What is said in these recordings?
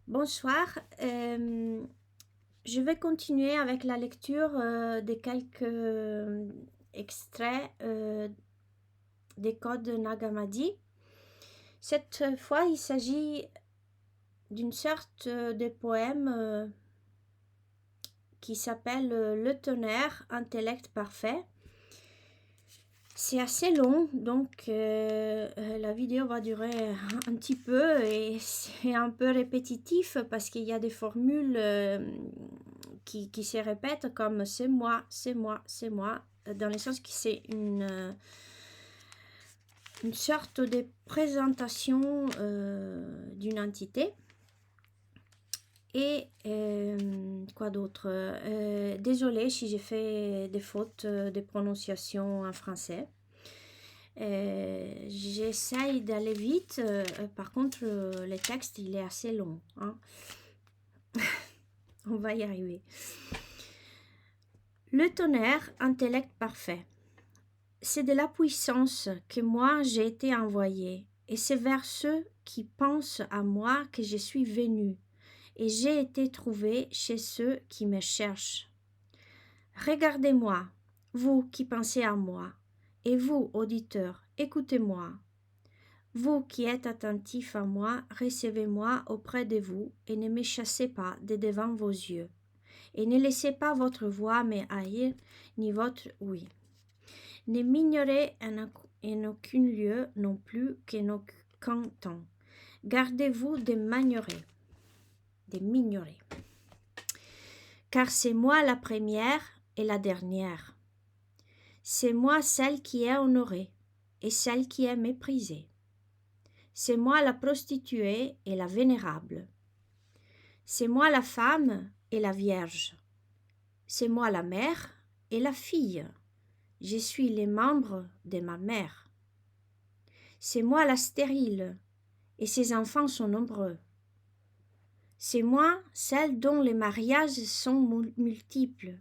Bonsoir, je vais continuer avec la lecture de quelques extraits des codes Nag Hammadi. Cette fois, il s'agit d'une sorte de poème qui s'appelle Le tonnerre, intellect parfait. C'est assez long, donc la vidéo va durer un petit peu et c'est un peu répétitif parce qu'il y a des formules qui se répètent comme c'est moi, c'est moi, c'est moi, dans le sens que c'est une sorte de présentation d'une entité. Et quoi d'autre? Désolée si j'ai fait des fautes de prononciation en français. J'essaye d'aller vite. Par contre, le texte, il est assez long. Hein. On va y arriver. Le tonnerre, intellect parfait. C'est de la puissance que moi j'ai été envoyé. Et c'est vers ceux qui pensent à moi que je suis venu. Et j'ai été trouvé chez ceux qui me cherchent. Regardez-moi, vous qui pensez à moi, et vous, auditeurs, écoutez-moi. Vous qui êtes attentifs à moi, recevez-moi auprès de vous, et ne me chassez pas de devant vos yeux. Et ne laissez pas votre voix me haïr, ni votre oui. Ne m'ignorez en aucun lieu non plus qu'en aucun temps. Gardez-vous de m'ignorer. Car c'est moi la première et la dernière. C'est moi celle qui est honorée et celle qui est méprisée. C'est moi la prostituée et la vénérable. C'est moi la femme et la vierge. C'est moi la mère et la fille. Je suis les membres de ma mère. C'est moi la stérile et ses enfants sont nombreux. C'est moi celle dont les mariages sont multiples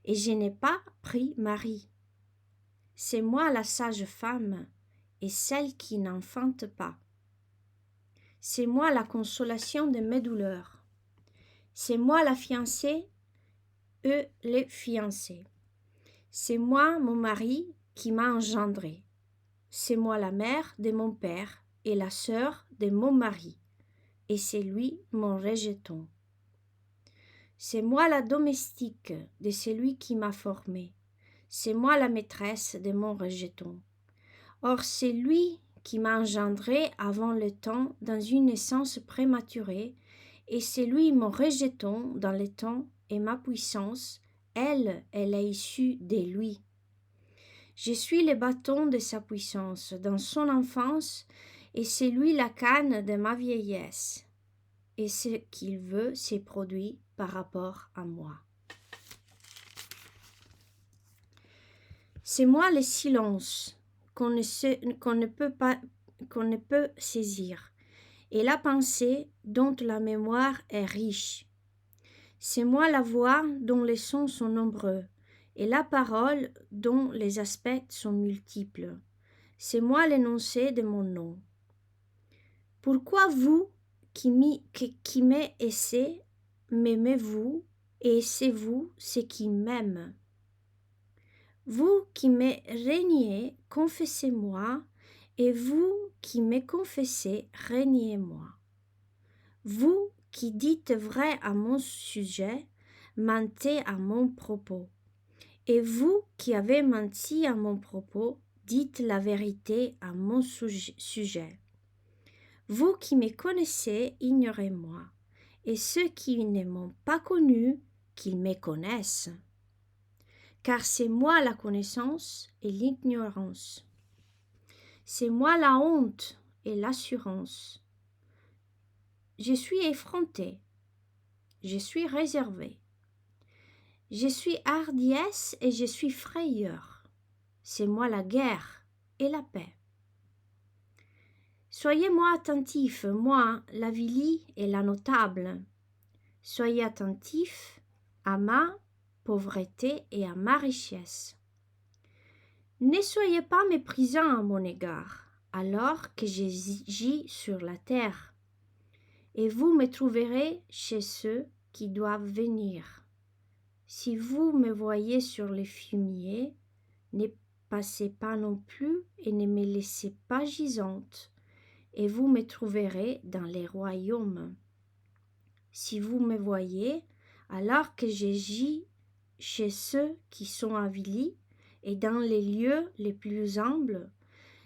et je n'ai pas pris mari. C'est moi la sage femme et celle qui n'enfante pas. C'est moi la consolation de mes douleurs. C'est moi la fiancée, eux les fiancés. C'est moi mon mari qui m'a engendré. C'est moi la mère de mon père et la sœur de mon mari. Et c'est lui mon rejeton. C'est moi la domestique de celui qui m'a formé. C'est moi la maîtresse de mon rejeton. Or c'est lui qui m'a engendré avant le temps dans une naissance prématurée, et c'est lui mon rejeton dans le temps et ma puissance, elle est issue de lui. Je suis le bâton de sa puissance dans son enfance, et c'est lui la canne de ma vieillesse. Et ce qu'il veut s'est produit par rapport à moi. C'est moi le silence qu'on ne peut saisir, et la pensée dont la mémoire est riche. C'est moi la voix dont les sons sont nombreux, et la parole dont les aspects sont multiples. C'est moi l'énoncé de mon nom. Pourquoi vous qui m'aimez, m'aimez-vous, et c'est vous ce qui m'aime? Vous qui me reniez, confessez-moi, et vous qui me confessez, reniez-moi. Vous qui dites vrai à mon sujet, mentez à mon propos. Et vous qui avez menti à mon propos, dites la vérité à mon sujet. Vous qui me connaissez, ignorez-moi, et ceux qui ne m'ont pas connu, qu'ils me connaissent. Car c'est moi la connaissance et l'ignorance. C'est moi la honte et l'assurance. Je suis effronté, je suis réservé. Je suis hardiesse et je suis frayeur. C'est moi la guerre et la paix. Soyez-moi attentifs, moi, la vilie et la notable. Soyez attentifs à ma pauvreté et à ma richesse. Ne soyez pas méprisants à mon égard, alors que j'agis sur la terre. et vous me trouverez chez ceux qui doivent venir. Si vous me voyez sur les fumiers, ne passez pas non plus et ne me laissez pas gisante, et vous me trouverez dans les royaumes. Si vous me voyez, alors que je gis chez ceux qui sont avilis et dans les lieux les plus humbles,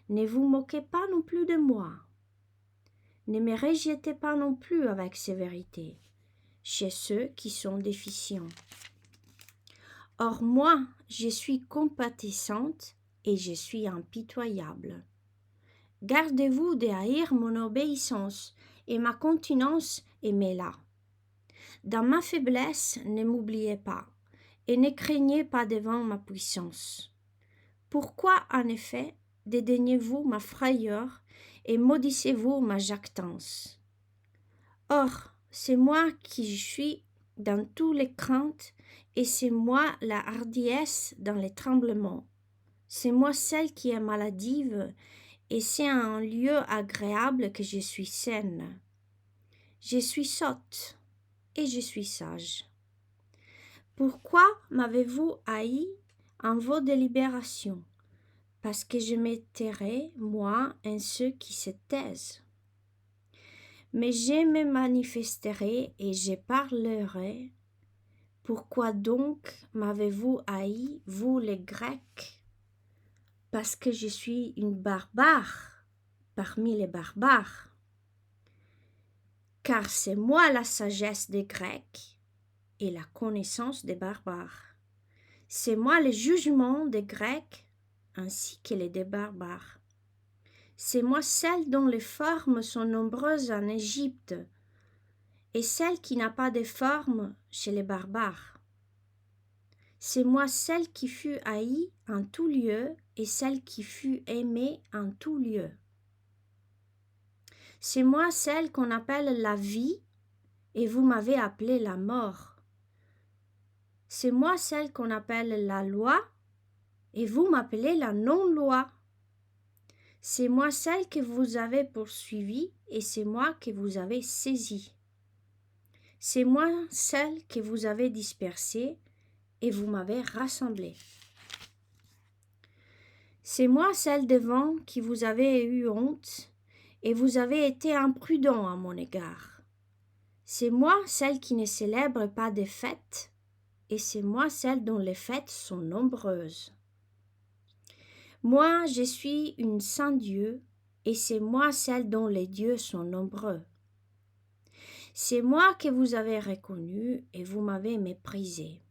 ne vous moquez pas non plus de moi. Ne me rejetez pas non plus avec sévérité chez ceux qui sont déficients. Or moi, je suis compatissante et je suis impitoyable. Gardez-vous de haïr mon obéissance et ma continence, aimez-la. Dans ma faiblesse, ne m'oubliez pas, et ne craignez pas devant ma puissance. Pourquoi, en effet, dédaignez-vous ma frayeur et maudissez-vous ma jactance? Or, c'est moi qui suis dans toutes les craintes, et c'est moi la hardiesse dans les tremblements. C'est moi celle qui est maladive, et c'est en un lieu agréable que je suis saine. Je suis sotte, et je suis sage. Pourquoi m'avez-vous haï en vos délibérations? Parce que je me tairai, moi, en ceux qui se taisent. Mais je me manifesterai et je parlerai. Pourquoi donc m'avez-vous haï, vous les Grecs? Parce que je suis une barbare parmi les barbares. Car c'est moi la sagesse des Grecs et la connaissance des barbares. C'est moi le jugement des Grecs ainsi que les des barbares. C'est moi celle dont les formes sont nombreuses en Égypte, et celle qui n'a pas de forme chez les barbares. C'est moi celle qui fut haïe en tout lieu, et celle qui fut aimée en tout lieu. C'est moi celle qu'on appelle la vie, et vous m'avez appelée la mort. C'est moi celle qu'on appelle la loi, et vous m'appelez la non-loi. C'est moi celle que vous avez poursuivie, et c'est moi que vous avez saisie. C'est moi celle que vous avez dispersée, et vous m'avez rassemblée. C'est moi celle devant qui vous avez eu honte, et vous avez été imprudent à mon égard. C'est moi celle qui ne célèbre pas des fêtes, et c'est moi celle dont les fêtes sont nombreuses. Moi, je suis une saint Dieu, et c'est moi celle dont les dieux sont nombreux. C'est moi que vous avez reconnu, et vous m'avez méprisé.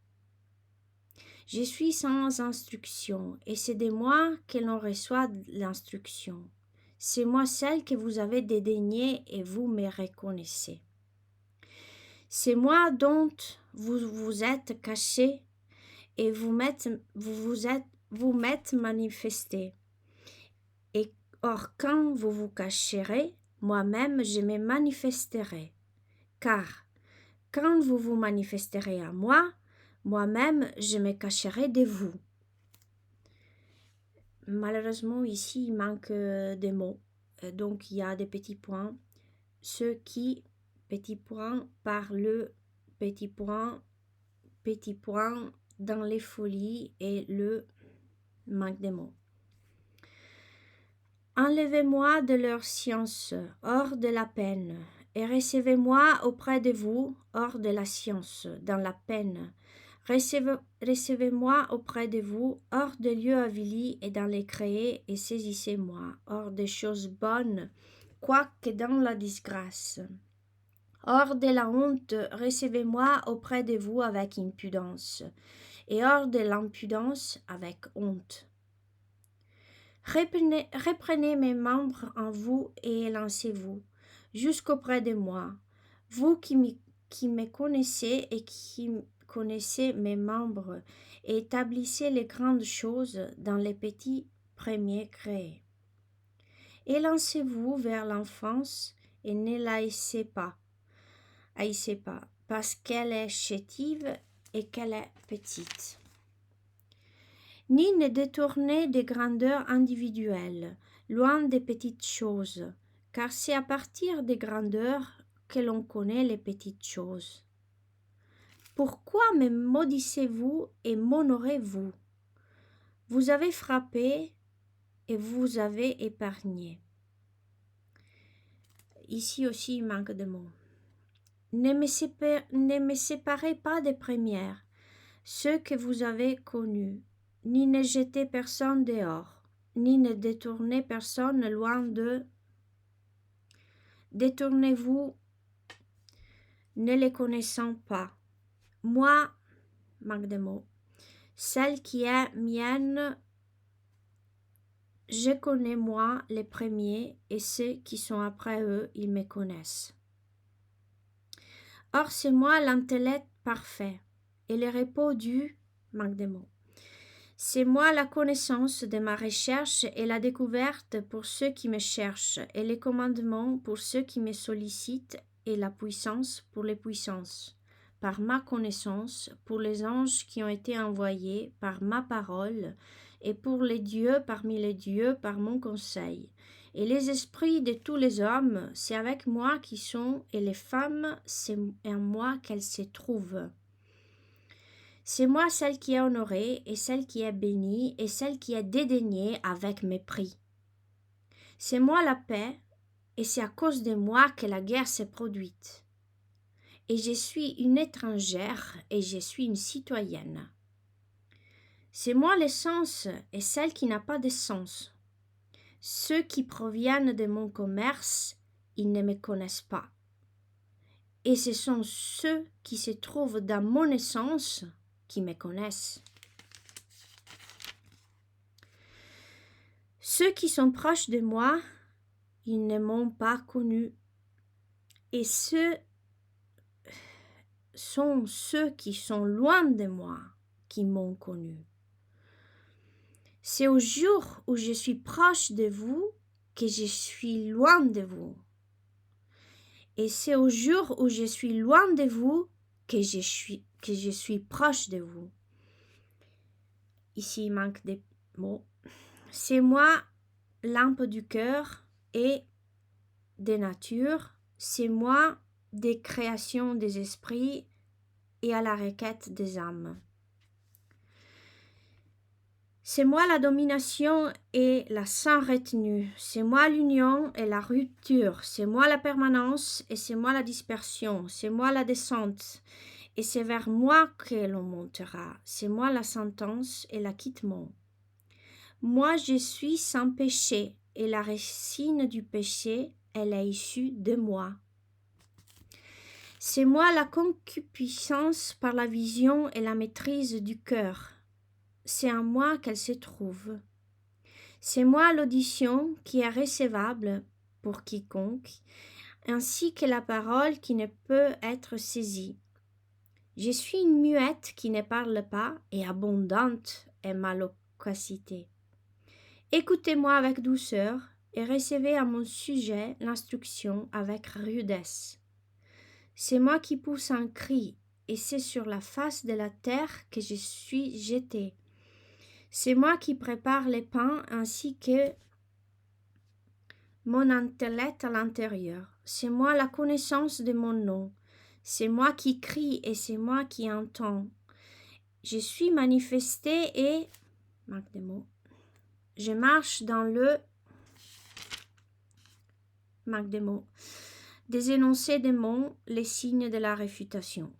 Je suis sans instruction, et c'est de moi que l'on reçoit l'instruction. C'est moi celle que vous avez dédaignée, et vous me reconnaissez. C'est moi dont vous vous êtes caché, et vous m'êtes manifesté. Et or quand vous vous cacherez, moi-même je me manifesterai. Car quand vous vous manifesterez à moi, moi-même je me cacherai de vous. Malheureusement ici il manque des mots, donc il y a des petits points. Ceux qui, petit point, par le petit point dans les folies et le manque des mots. Enlevez-moi de leur science, hors de la peine, et recevez-moi auprès de vous, hors de la science, dans la peine. Recevez-moi auprès de vous, hors des lieux avilis et dans les créés, et saisissez-moi, hors des choses bonnes, quoique dans la disgrâce. Hors de la honte, recevez-moi auprès de vous avec impudence, et hors de l'impudence avec honte. Reprenez mes membres en vous et élancez-vous jusqu'auprès de moi, vous qui me connaissez et qui connaissez mes membres, et établissez les grandes choses dans les petits premiers créés. Élancez-vous vers l'enfance et ne la haïssez pas, parce qu'elle est chétive et qu'elle est petite. Ni ne détournez des grandeurs individuelles, loin des petites choses, car c'est à partir des grandeurs que l'on connaît les petites choses. Pourquoi me maudissez-vous et m'honorez-vous? Vous avez frappé et vous avez épargné. Ici aussi, il manque de mots. Ne me séparez pas des premières, ceux que vous avez connus, ni ne jetez personne dehors, ni ne détournez personne loin d'eux. Détournez-vous, ne les connaissant pas. Moi, manque de mots, celle qui est mienne, je connais moi les premiers, et ceux qui sont après eux, ils me connaissent. Or, c'est moi l'intellect parfait, et le repos du manque de mots. C'est moi la connaissance de ma recherche et la découverte pour ceux qui me cherchent, et les commandements pour ceux qui me sollicitent, et la puissance pour les puissances. Par ma connaissance, pour les anges qui ont été envoyés, par ma parole, et pour les dieux parmi les dieux, par mon conseil. Et les esprits de tous les hommes, c'est avec moi qu'ils sont, et les femmes, c'est en moi qu'elles se trouvent. C'est moi celle qui est honorée, et celle qui est bénie, et celle qui est dédaignée avec mépris. C'est moi la paix, et c'est à cause de moi que la guerre s'est produite. Et je suis une étrangère, et je suis une citoyenne. C'est moi l'essence, et celle qui n'a pas de sens. Ceux qui proviennent de mon commerce, ils ne me connaissent pas. Et ce sont ceux qui se trouvent dans mon essence qui me connaissent. Ceux qui sont proches de moi, ils ne m'ont pas connu. Et ceux sont ceux qui sont loin de moi qui m'ont connu. C'est au jour où je suis proche de vous que je suis loin de vous. Et c'est au jour où je suis loin de vous que je suis proche de vous. Ici, il manque des mots. C'est moi, lampe du cœur et des natures. C'est moi, des créations des esprits et à la requête des âmes. C'est moi la domination et la sans retenue. C'est moi l'union et la rupture. C'est moi la permanence et c'est moi la dispersion. C'est moi la descente et c'est vers moi que l'on montera. C'est moi la sentence et l'acquittement. Moi je suis sans péché et la racine du péché, elle est issue de moi. C'est moi la concupiscence par la vision et la maîtrise du cœur. C'est en moi qu'elle se trouve. C'est moi l'audition qui est recevable pour quiconque, ainsi que la parole qui ne peut être saisie. Je suis une muette qui ne parle pas, et abondante est ma loquacité. Écoutez-moi avec douceur, et recevez à mon sujet l'instruction avec rudesse. C'est moi qui pousse un cri, et c'est sur la face de la terre que je suis jeté. C'est moi qui prépare les pains ainsi que mon intellect à l'intérieur. C'est moi la connaissance de mon nom. C'est moi qui crie et c'est moi qui entends. Je suis manifesté et manque de mots. Je marche dans le manque de mots. Des énoncés de mots, les signes de la réfutation.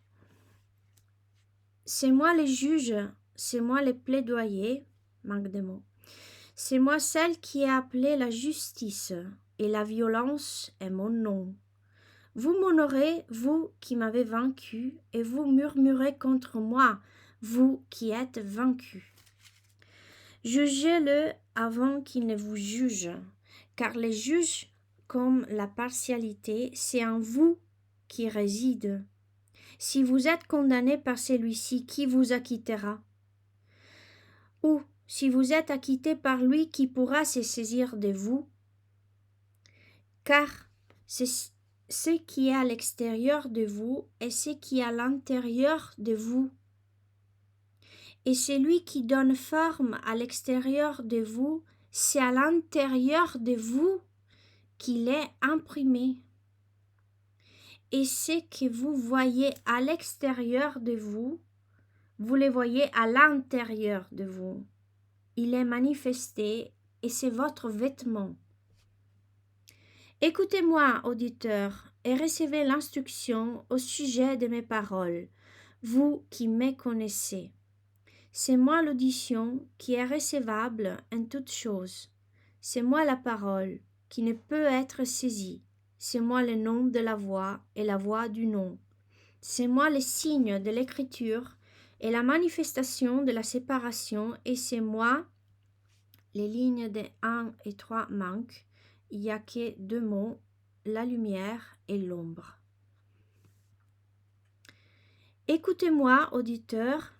C'est moi le juge, c'est moi le plaidoyer, manque de mots. C'est moi celle qui est appelée la justice, et la violence est mon nom. Vous m'honorez, vous qui m'avez vaincu, et vous murmurez contre moi, vous qui êtes vaincu. Jugez-le avant qu'il ne vous juge, car les juges, comme la partialité, c'est en vous qui réside. Si vous êtes condamné par celui-ci, qui vous acquittera? Ou, si vous êtes acquitté par lui, qui pourra se saisir de vous? Car c'est ce qui est à l'extérieur de vous et ce qui est à l'intérieur de vous. Et celui qui donne forme à l'extérieur de vous, c'est à l'intérieur de vous qu'il est imprimé. et ce que vous voyez à l'extérieur de vous, vous le voyez à l'intérieur de vous. Il est manifesté et c'est votre vêtement. Écoutez-moi, auditeur, et recevez l'instruction au sujet de mes paroles, vous qui me connaissez. C'est moi l'audition qui est recevable en toutes choses. C'est moi la parole qui ne peut être saisie. C'est moi le nom de la voix et la voix du nom. C'est moi le signe de l'écriture et la manifestation de la séparation, et c'est moi, les lignes de 1 et 3 manquent, il n'y a que 2 mots, la lumière et l'ombre. Écoutez-moi, auditeur,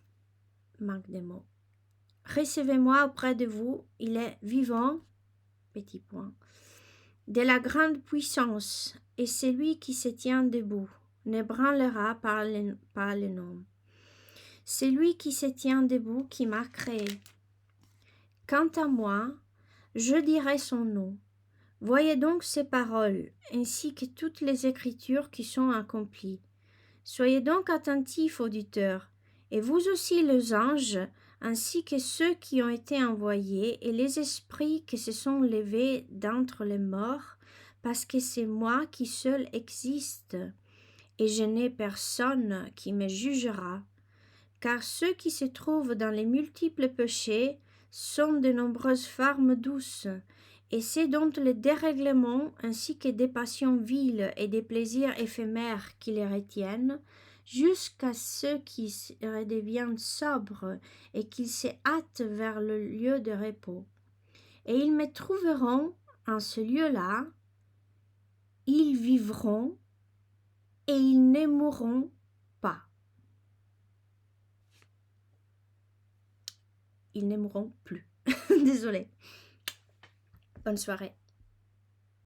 manque de mots. Recevez-moi auprès de vous, il est vivant, petit point, de la grande puissance, et celui qui se tient debout n'ébranlera par le nom. Celui qui se tient debout qui m'a créé. Quant à moi, je dirai son nom. Voyez donc ces paroles, ainsi que toutes les écritures qui sont accomplies. Soyez donc attentifs, auditeurs, et vous aussi les anges, ainsi que ceux qui ont été envoyés, et les esprits qui se sont levés d'entre les morts, parce que c'est moi qui seul existe, et je n'ai personne qui me jugera. Car ceux qui se trouvent dans les multiples péchés sont de nombreuses femmes douces, et c'est donc le dérèglement ainsi que des passions viles et des plaisirs éphémères qui les retiennent, jusqu'à ceux qui redeviennent sobres et qui se hâtent vers le lieu de repos. Et ils me trouveront en ce lieu-là, ils vivront et ils ne mourront pas. Ils ne mourront plus. Désolée. Bonne soirée.